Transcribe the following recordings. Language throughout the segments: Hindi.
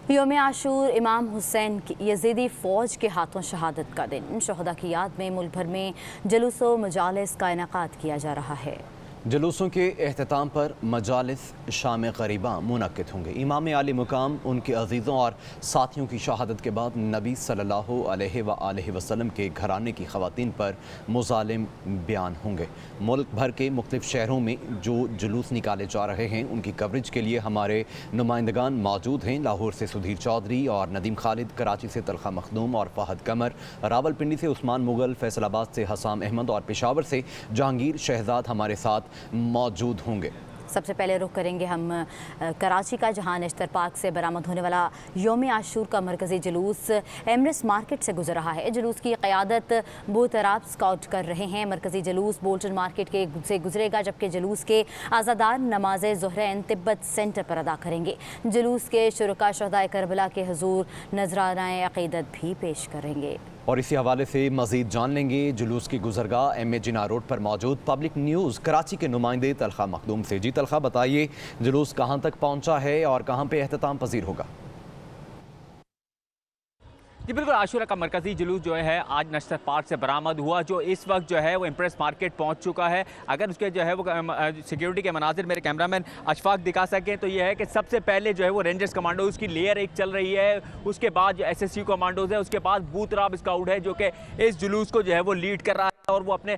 यौम आशूर इमाम हुसैन की यजीदी फ़ौज के हाथों शहादत का दिन। शहदा की याद में मुल्क भर में जुलूस व मजालिस का इनेकाद किया जा रहा है। जुलूसों के एहतताम पर मजालिस शाम ग़रीबा मुनक़्क़िद होंगे। इमाम आली मुकाम उनके अजीज़ों और साथियों की शहादत के बाद नबी सल्लल्लाहु अलैहि वसल्लम के घराने की ख़वातीन पर मुज़ालिम बयान होंगे। मुल्क भर के मुख्तलिफ शहरों में जो जुलूस निकाले जा रहे हैं उनकी कवरेज के लिए हमारे नुमाइंदगान मौजूद हैं। लाहौर से सुधीर चौधरी और नदीम खालिद, कराची से तलखा मखदूम और फ़हद कमर, रावलपिंडी से उस्मान मुगल, फैसलाबाद से हसाम अहमद और पेशावर से जहांगीर शहजाद हमारे साथ मौजूद होंगे। सबसे पहले रुख करेंगे हम कराची का, जहां नेशनल पार्क से बरामद होने वाला यौम आशूर का मरकज़ी जुलूस एमरेस मार्केट से गुजर रहा है। जुलूस की क़यादत बूतराब स्काउट कर रहे हैं। मरकज़ी जुलूस बोल्टन मार्केट के से गुजरेगा, जबकि जुलूस के आज़ादार नमाज ज़ुहरैन तिब्बत सेंटर पर अदा करेंगे। जुलूस के शुरका शहदाए करबला के हुजूर नजरानाए अक़ीदत भी पेश करेंगे। और इसी हवाले से मज़ीद जान लेंगे जुलूस की गुजरगाह एम ए जिना रोड पर मौजूद पब्लिक न्यूज़ कराची के नुमाइंदे तलखा मखदूम से। जी तलखा, बताइए जुलूस कहाँ तक पहुँचा है और कहाँ पे एहतताम पजीर होगा? जी बिल्कुल, आशूरा का मरकज़ी जुलूस जो है आज नेशनल पार्क से बरामद हुआ, जो इस वक्त जो है वो इम्प्रेस मार्केट पहुंच चुका है। अगर उसके जो है वो सिक्योरिटी के मनाजिर मेरे कैमरामैन अशफाक दिखा सकें तो ये है कि सबसे पहले जो है वो रेंजर्स कमांडोज़ की लेयर एक चल रही है, उसके बाद जो SSU कमांडोज़ है, उसके बाद बूतराब स्काउट है जो कि इस जुलूस को जो है वो लीड कर रहा है और वो अपने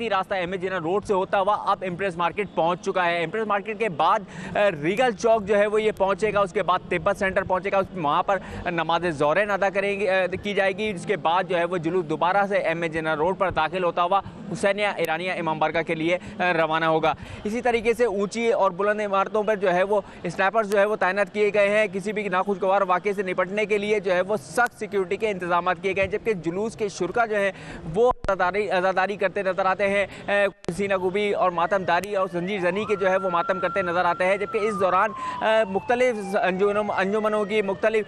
रास्ता एम ए जिना रोड से होता हुआ अब इम्प्रेस मार्केट पहुंच चुका है। इम्प्रेस मार्केट के बाद रीगल चौक जो है वो ये पहुंचेगा, उसके बाद तिब्बत सेंटर पहुंचेगा, वहाँ पर नमाज ज़ोहरैन अदा की जाएगी। इसके बाद जो है वो जुलूस दोबारा से एम ए जिना रोड पर दाखिल होता हुआ हुसैनिया ईरानिया इमाम बारगाह के लिए रवाना होगा। इसी तरीके से ऊंची और बुलंद इमारतों पर जो है वो स्नैपर्स जो है वो तैनात किए गए हैं। किसी भी नाखुशगवार वाक़े से निपटने के लिए जो है वो सख्त सिक्योरिटी के इंतजाम किए गए हैं, जबकि जुलूस के शुरका जो है वो आज़ादारी करते नजर आते हैं। सीना गुबी और मातमदारी और जंजीर जनी के जो है वो मातम करते नजर आते हैं, जबकि इस दौरान मुख्तलिफ अंजुमनों की मुख्तलिफ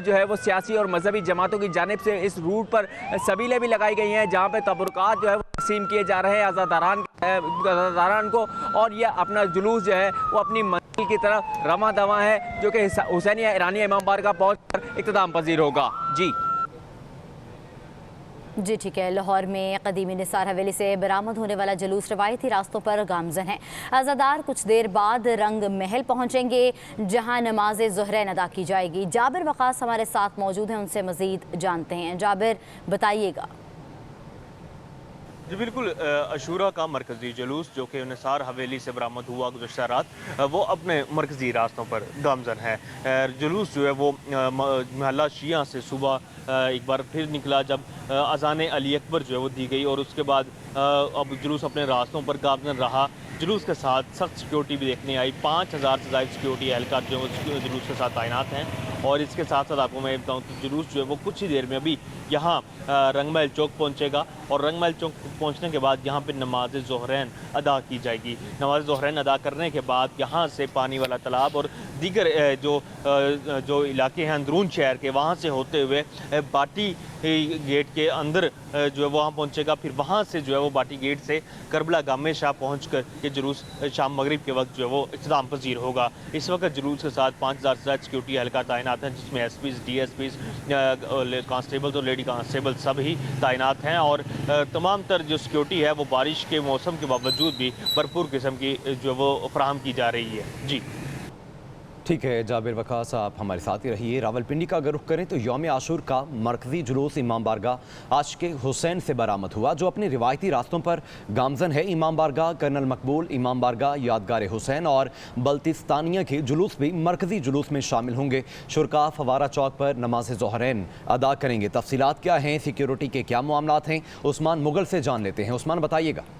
जो है वो सियासी और मजहबी जमातों की जानिब से इस रूट पर सबीलें भी लगाई गई हैं, जहाँ पर तबरुकात जो है वो तकसीम किए जा रहे हैं आज़ादारान को, और यह अपना जुलूस जो है वो अपनी मंजिल की तरफ रवां दवा है, जो कि हुसैनिया ईरानिया इमाम बारगाह पहुँच कर इख्तिताम पजीर होगा। जी ठीक है। लाहौर में कदीमी निसार हवेली से बरामद होने वाला जुलूस रवायती रास्तों पर गामजन है। आज़ादार कुछ देर बाद रंग महल पहुंचेंगे, जहां नमाज ज़ुहरैन अदा की जाएगी। जाबिर वक़ास हमारे साथ मौजूद हैं, उनसे मज़ीद जानते हैं। जाबिर, बताइएगा। जी बिल्कुल, आशूरा का मरकज़ी जुलूस जो कि निसार हवेली से बरामद हुआ गुज़श्ता रात, वो अपने मरकज़ी रास्तों पर गामजन है। जुलूस जो है वो महल्ला शिया से सुबह एक बार फिर निकला, जब अज़ान अली अकबर जो है वो दी गई, और उसके बाद अब जुलूस अपने रास्तों पर गामजन रहा। जुलूस के साथ सख्त सिक्योरिटी भी देखने आई। 5000 से ज़्यादा सिक्योरिटी एहलकार जो जुलूस के साथ तैनात हैं। और इसके साथ साथ आपको मैं बताऊँ तो जुलूस जो है वो कुछ ही देर में अभी यहाँ रंगमहल चौक पहुँचेगा, और रंगमहल चौक पहुँचने के बाद यहाँ पे नमाज ज़ुहरैन अदा की जाएगी। नमाज ज़ुहरैन अदा करने के बाद यहाँ से पानी वाला तालाब और दीगर जो इलाके हैं अंदरून शहर के, वहाँ से होते हुए बाटी गेट के अंदर जो है वहाँ पहुँचेगा। फिर वहाँ से जो है वो बाटी गेट से करबला गामे शाह पहुँच कर ये जुलूस शाम मगरिब के वक्त जो है वो इख्तिताम पजीर होगा। इस वक्त जुलूस के साथ 5000 से ज़्यादा सिक्योरिटी एहलकार तैनात हैं, जिसमें SPs, DSPs, कांस्टेबल और लेडी कांस्टेबल सब ही तैनात हैं, और तमाम तर जो सिक्योरिटी है वो बारिश के मौसम के बावजूद भी भरपूर किस्म की जो है वो फराहम की जा रही है। जी ठीक है जाबिर वकास, आप हमारे साथ ही रहिए। रावलपिंडी का अगर रुख करें तो यौम आशूर का मरकज़ी जुलूस इमाम बारगाह आशिक़ हुसैन से बरामद हुआ, जो अपने रिवायती रास्तों पर गामजन है। इमाम बारगाह, कर्नल मकबूल, इमाम बारगाह, यादगार हुसैन और बल्तिस्तानिया के जुलूस भी मरकज़ी जुलूस में शामिल होंगे। शुरका फवारा चौक पर नमाज ज़ुहरैन अदा करेंगे। तफसीलात क्या हैं, सिक्योरिटी के क्या मामलात हैं, उस्मान मुगल से जान लेते हैं। उस्मान, बताइएगा।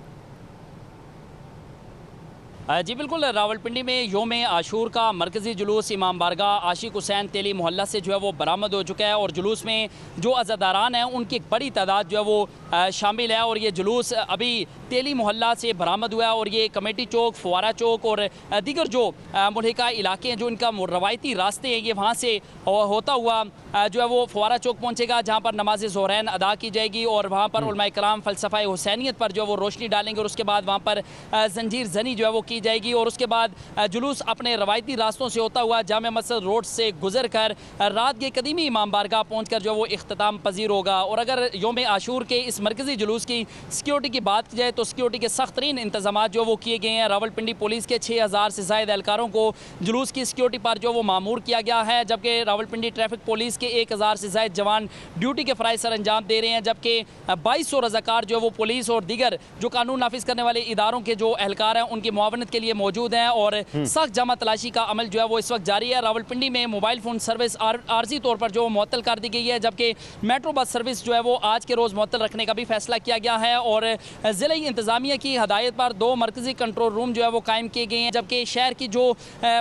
जी बिल्कुल, रावलपिंडी में यौम आशूर का मरकज़ी जुलूस इमाम बारगाह आशिक़ हुसैन तेली मोहल्ला से जो है वो बरामद हो चुका है, और जुलूस में जो अज़ादारान हैं उनकी एक बड़ी तादाद जो है वो शामिल है। और ये जुलूस अभी तेली मोहल्ला से बरामद हुआ है, और ये कमेटी चौक, फुवारा चौक और दीगर जो मुल्हिका इलाके हैं, जो इनका रवायती रास्ते हैं, ये वहाँ से होता हुआ जो है वो फुवारा चौक पहुँचेगा, जहाँ पर नमाज ज़ुहरैन अदा की जाएगी, और वहाँ पर उलमा-ए-कराम फ़लसफ़ा हुसैनियत पर जो है वो रोशनी डालेंगे, और उसके बाद वहाँ पर जंजीर ज़नी जो है वो की जाएगी और उसके बाद जुलूस अपने रवायती रास्तों से होता हुआ जामा मस्जिद रोड से गुजर कर रात के कदीमी इमाम बारगाह पहुँच कर जो वो इख्तिताम पजीर होगा। और अगर योम आशूर के इस मरकज़ी जुलूस की सिक्योरिटी की बात की जाए तो सिक्योरिटी के सख्त तरीन इंतजाम जो वो किए गए हैं। रावलपिंडी पुलिस के 6000 से ज़ायद एहलकारों को जुलूस की सिक्योरिटी पर जो वो मामूर किया गया है, जबकि रावलपिंडी ट्रैफिक पुलिस के 1000 से ज़ायद जवान ड्यूटी के फ़राइज़ सर अंजाम दे रहे हैं, जबकि 2200 रज़ाकार जो वो पुलिस और दीगर जो कानून नाफिज करने वाले इदारों के जो एहलकार हैं उनकी मुआवनत के लिए मौजूद हैं और सख्त जमा तलाशी का अमल जो है वो इस वक्त जारी है। रावलपिंडी में मोबाइल फ़ोन सर्विस आर्जी तौर पर जो मुअत्तल कर दी गई है, जबकि मेट्रो बस सर्विस जो है वो आज के रोज़ मुअत्तल रखने का भी फैसला किया गया है और ज़िला इंतज़ामिया की हदायत पर 2 मरकज़ी कंट्रोल रूम जो है वो कायम किए गए हैं, जबकि शहर की जो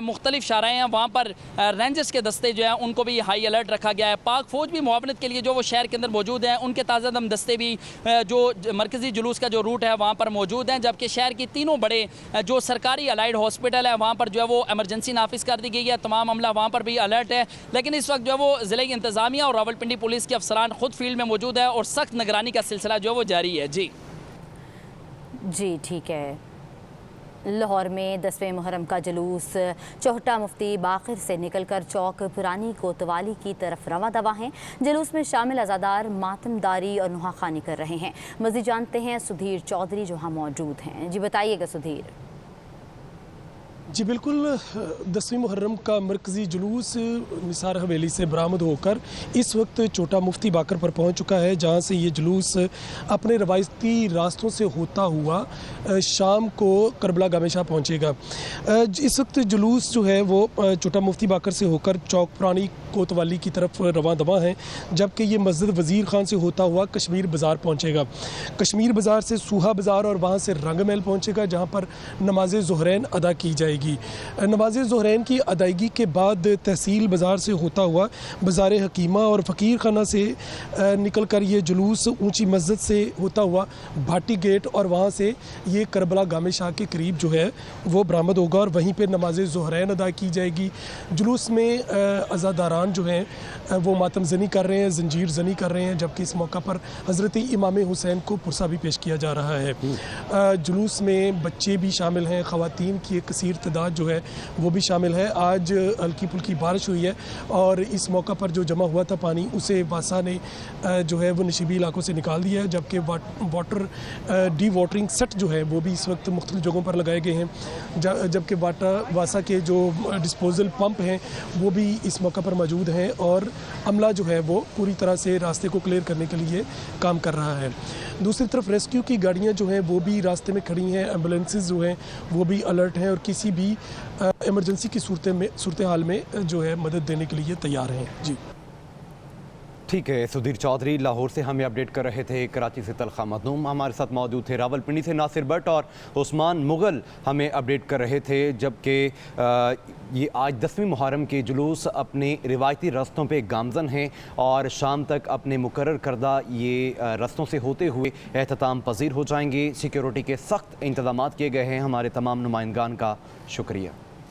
मुख्तलिफ शाराएँ हैं वहाँ पर रेंजर्स के दस्ते जो हैं उनको भी हाई अलर्ट रखा गया है। पाक फ़ौज भी मुआवनत के लिए जो वो शहर के अंदर मौजूद हैं, उनके ताज़ा दम दस्ते भी जो मरकज़ी जुलूस का जो रूट है वहाँ पर मौजूद हैं, जबकि शहर की तीनों बड़े जो सरकारी अलाइड हॉस्पिटल है वहाँ पर जो है वो एमरजेंसी नाफिज कर दी गई है। तमाम अमला वहाँ पर भी अलर्ट है, लेकिन इस वक्त जो है वो ज़िले की इंतज़ामिया और रावलपिंडी पुलिस के अफसरान खुद फील्ड में मौजूद है और सख्त निगरानी का सिलसिला जो है वो जारी है। जी ठीक है। लाहौर में 10वें मुहर्रम का जुलूस चौहटा मुफ्ती बाकिर से निकलकर चौक पुरानी कोतवाली की तरफ रवा दवा हैं। जुलूस में शामिल अज़ादार मातमदारी और नुहाखानी कर रहे हैं। मज़ीद जानते हैं सुधीर चौधरी जो यहाँ मौजूद हैं। जी बताइएगा सुधीर। जी बिल्कुल, 10वीं मुहर्रम का मरकज़ी जुलूस निसार हवेली से बरामद होकर इस वक्त चौटा मुफ्ती बाकर पर पहुंच चुका है, जहां से ये जुलूस अपने रवायती रास्तों से होता हुआ शाम को करबला गामेशाह पहुंचेगा। इस वक्त जुलूस जो है वो चौटा मुफ्ती बाकर से होकर चौक पुरानी कोतवाली की तरफ रवां दवा है, जबकि ये मस्जिद वज़ीर खान से होता हुआ कश्मीर बाज़ार पहुंचेगा। कश्मीर बाज़ार से सूहा बाज़ार और वहाँ से रंग महल पहुँचेगा, जहाँ पर नमाज ज़ुहरैन अदा की जाएगी। नमाज ज़ुहरैन की अदायगी के बाद तहसील बाज़ार से होता हुआ बाज़ार हकीमा और फ़कीर खाना से निकल कर ये जुलूस ऊंची मस्जिद से होता हुआ भाटी गेट और वहाँ से ये करबला गामेशाह के करीब जो है वो बरामद होगा और वहीं पर नमाज ज़ुहरैन अदा की जाएगी। जुलूस में अज़ादारान जो हैं वो मातम ज़नी कर रहे हैं, जंजीर ज़नी कर रहे हैं, जबकि इस मौका पर हज़रत इमाम हुसैन को पुरसा भी पेश किया जा रहा है। जुलूस में बच्चे भी शामिल हैं, ख़वातीन की एक कसीर तादाद जो है वो भी शामिल है। आज हल्की फुल्की बारिश हुई है और इस मौका पर जो जमा हुआ था पानी उसे वासा ने जो है वो नशीबी इलाकों से निकाल दिया है, जबकि वाटर डी वाटरिंग सेट जो है वो भी इस वक्त मुख्तलिफ जगहों पर लगाए गए हैं, जबकि वासा के जो डिस्पोजल पंप हैं वो भी इस मौका पर मौजूद हैं और अमला जो है वो पूरी तरह से रास्ते को क्लियर करने के लिए काम कर रहा है। दूसरी तरफ रेस्क्यू की गाड़ियां जो हैं वो भी रास्ते में खड़ी हैं, एम्बुलेंसेस जो हैं वो भी अलर्ट हैं और किसी भी इमरजेंसी की सूरत हाल में जो है मदद देने के लिए तैयार हैं। जी ठीक है, सुधीर चौधरी लाहौर से हमें अपडेट कर रहे थे। कराची से तलखा मखदूम हमारे साथ मौजूद थे। रावलपिंडी से नासिर भट्ट और उस्मान मुगल हमें अपडेट कर रहे थे, जबकि ये आज 10वीं मुहर्रम के जुलूस अपने रिवायती रास्तों पे गामजन हैं और शाम तक अपने मुकर्रर करदा ये रास्तों से होते हुए एहतमाम पजीर हो जाएंगे। सिक्योरिटी के सख्त इंतजाम किए गए हैं। हमारे तमाम नुमाइंदगान का शुक्रिया।